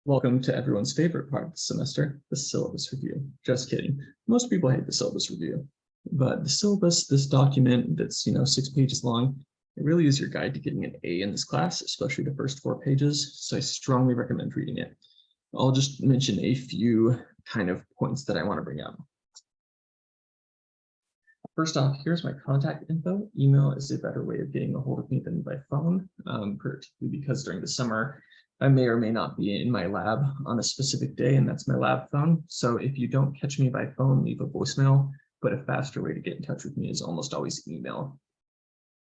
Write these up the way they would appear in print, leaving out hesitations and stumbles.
Welcome to everyone's favorite part of the semester, the syllabus review. Just kidding. Most people hate the syllabus review, but the syllabus, this document that's 6 pages long, it really is your guide to getting an A in this class, especially the first 4 pages. So I strongly recommend reading it. I'll just mention a few kind of points that I want to bring up. First off, here's my contact info. Email is a better way of getting a hold of me than by phone, particularly because during the summer, I may or may not be in my lab on a specific day, and that's my lab phone. So if you don't catch me by phone, leave a voicemail, but a faster way to get in touch with me is almost always email.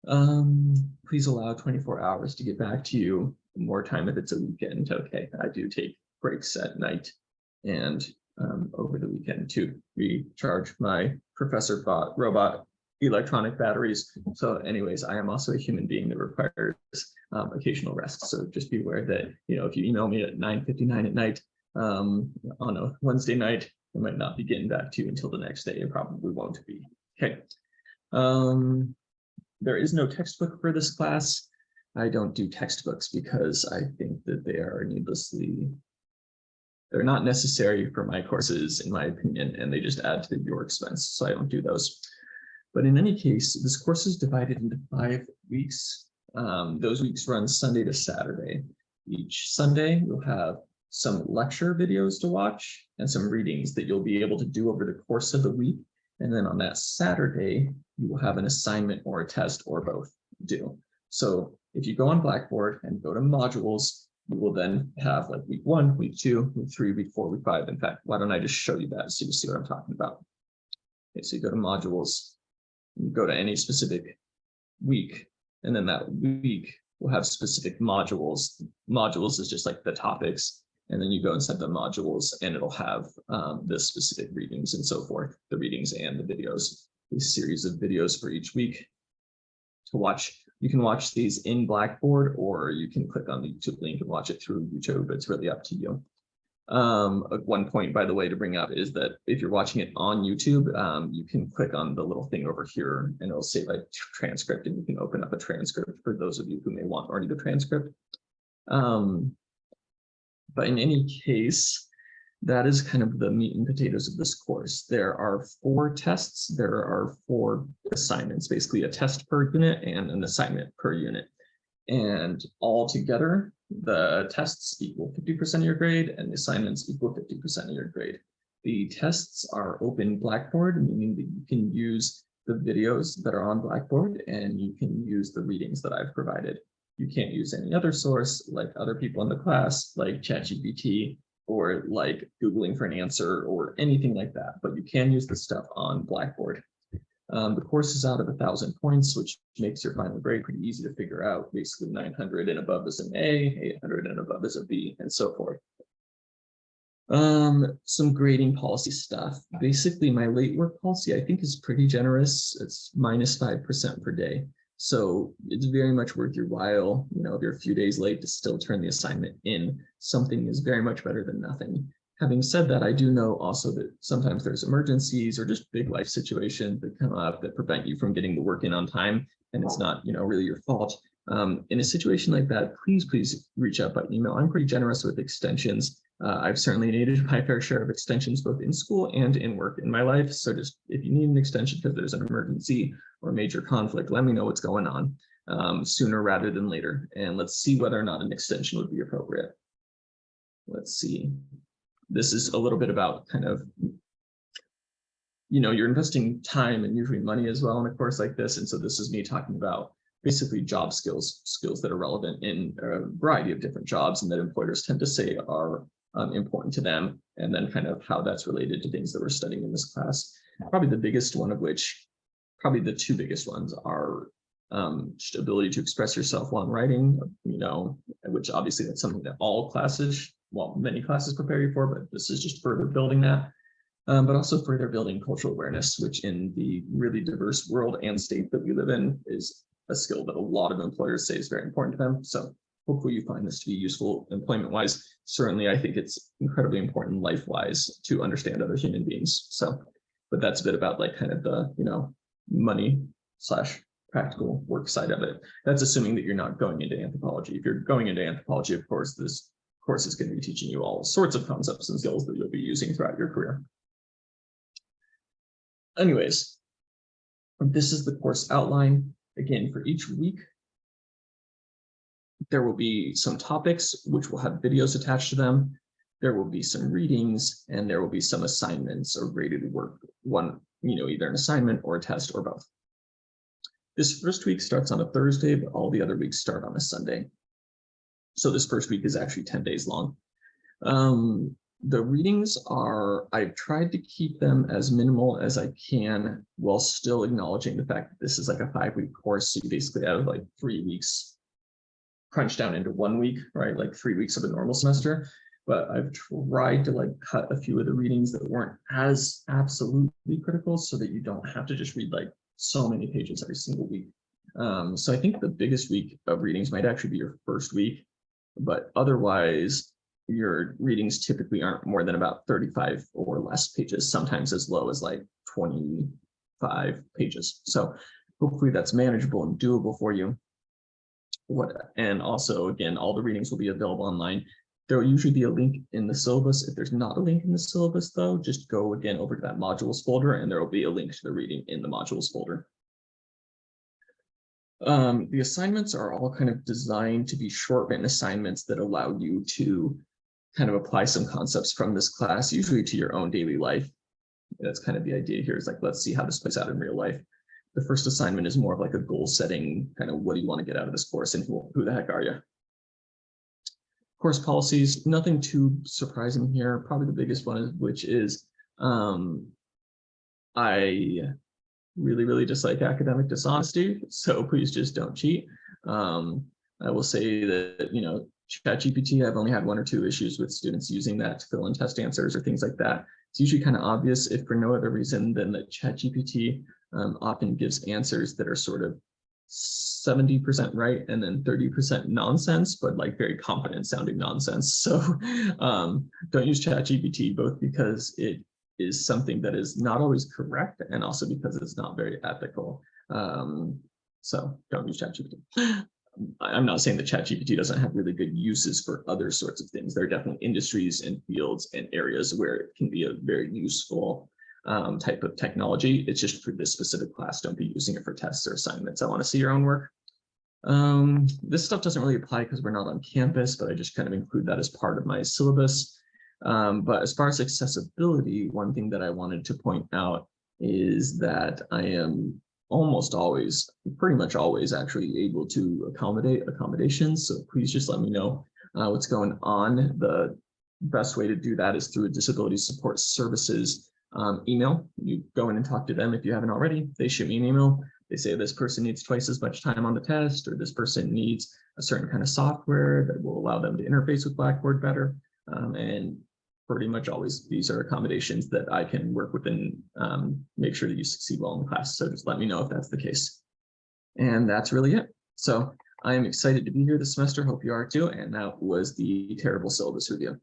Please allow 24 hours to get back to you. More time if it's a weekend. Okay, I do take breaks at night and over the weekend to recharge my professor bot robot electronic batteries. So anyways, I am also a human being that requires occasional rest. So just be aware that, if you email me at 9:59 at night on a Wednesday night, I might not be getting back to you until the next day. It probably won't be. Okay. There is no textbook for this class. I don't do textbooks because I think that they are they're not necessary for my courses, in my opinion, and they just add to your expense. So I don't do those. But in any case, this course is divided into 5 weeks. Those weeks run Sunday to Saturday. Each Sunday, you'll have some lecture videos to watch and some readings that you'll be able to do over the course of the week. And then on that Saturday, you will have an assignment or a test or both due. So if you go on Blackboard and go to modules, you will then have like week 1, week 2, week 3, week 4, week 5. In fact, why don't I just show you that so you see what I'm talking about? Okay, so you go to modules, you go to any specific week, and then that week will have specific modules. Modules is just like the topics, and then you go inside the modules and it'll have the specific readings and so forth, the readings and the videos, a series of videos for each week to watch. You can watch these in Blackboard, or you can click on the YouTube link and watch it through YouTube. It's really up to you. One point, by the way, to bring up is that if you're watching it on YouTube, you can click on the little thing over here and it'll say like transcript, and you can open up a transcript for those of you who may want or need a transcript. But in any case, that is kind of the meat and potatoes of this course. There are 4 tests. There are 4 assignments, basically a test per unit and an assignment per unit. And all together, the tests equal 50% of your grade and the assignments equal 50% of your grade. The tests are open Blackboard, meaning that you can use the videos that are on Blackboard and you can use the readings that I've provided. You can't use any other source like other people in the class, like ChatGPT, or like Googling for an answer or anything like that, but you can use the stuff on Blackboard. The course is out of 1,000 points, which makes your final grade pretty easy to figure out. Basically 900 and above is an A, 800 and above is a B, and so forth. Some grading policy stuff. Basically, my late work policy, I think, is pretty generous. It's -5% per day. So it's very much worth your while, if you're a few days late, to still turn the assignment in. Something is very much better than nothing. Having said that, I do know also that sometimes there's emergencies or just big life situations that come up that prevent you from getting the work in on time, and it's not, really your fault. In a situation like that, please reach out by email. I'm pretty generous with extensions. I've certainly needed my fair share of extensions both in school and in work in my life. So just if you need an extension because there's an emergency or major conflict, let me know what's going on sooner rather than later. And let's see whether or not an extension would be appropriate. Let's see. This is a little bit about kind of, you're investing time and usually money as well in a course like this. And so this is me talking about basically job skills that are relevant in a variety of different jobs and that employers tend to say are important to them, and then kind of how that's related to things that we're studying in this class. Probably the biggest one of which, probably the 2 biggest ones are just ability to express yourself while writing, which obviously that's something that all classes, many classes prepare you for, but this is just further building that. But also further building cultural awareness, which in the really diverse world and state that we live in is a skill that a lot of employers say is very important to them. So hopefully you find this to be useful employment-wise. Certainly, I think it's incredibly important life-wise to understand other human beings. So, but that's a bit about like kind of the, money / practical work side of it. That's assuming that you're not going into anthropology. If you're going into anthropology, of course, this course is going to be teaching you all sorts of concepts and skills that you'll be using throughout your career. Anyways, this is the course outline. Again, for each week, there will be some topics which will have videos attached to them. There will be some readings, and there will be some assignments or graded work, either an assignment or a test or both. This first week starts on a Thursday, but all the other weeks start on a Sunday. So this first week is actually 10 days long. The readings I've tried to keep them as minimal as I can while still acknowledging the fact that this is like a 5-week course. So you basically have like 3 weeks crunched down into 1 week, right? Like 3 weeks of a normal semester. But I've tried to like cut a few of the readings that weren't as absolutely critical so that you don't have to just read like so many pages every single week. So I think the biggest week of readings might actually be your first week, but otherwise your readings typically aren't more than about 35 or less pages, sometimes as low as like 25 pages. So hopefully that's manageable and doable for you. And also, again, all the readings will be available online. There will usually be a link in the syllabus. If there's not a link in the syllabus, though, just go again over to that modules folder, and there will be a link to the reading in the modules folder. The assignments are all kind of designed to be short written assignments that allow you to kind of apply some concepts from this class, usually to your own daily life. That's kind of the idea here, is like, let's see how this plays out in real life. The first assignment is more of like a goal setting, kind of what do you want to get out of this course and who the heck are you? Course policies, nothing too surprising here. Probably the biggest one, which is I really dislike academic dishonesty, so please just don't cheat. I will say that, ChatGPT, I've only had 1 or 2 issues with students using that to fill in test answers or things like that. It's usually kind of obvious, if for no other reason than that ChatGPT often gives answers that are sort of 70% right and then 30% nonsense, but like very confident sounding nonsense. So don't use ChatGPT, both because it is something that is not always correct and also because it's not very ethical. So don't use ChatGPT. I'm not saying that ChatGPT doesn't have really good uses for other sorts of things. There are definitely industries and fields and areas where it can be a very useful type of technology. It's just for this specific class, don't be using it for tests or assignments. I want to see your own work. This stuff doesn't really apply because we're not on campus, but I just kind of include that as part of my syllabus. But as far as accessibility, one thing that I wanted to point out is that I am almost always, pretty much always actually able to accommodate accommodations. So please just let me know what's going on. The best way to do that is through a disability support services email. You go in and talk to them if you haven't already. They shoot me an email. They say this person needs twice as much time on the test, or this person needs a certain kind of software that will allow them to interface with Blackboard better. And pretty much always these are accommodations that I can work with and make sure that you succeed well in the class. So just let me know if that's the case. And that's really it. So I am excited to be here this semester. Hope you are too. And that was the terrible syllabus review.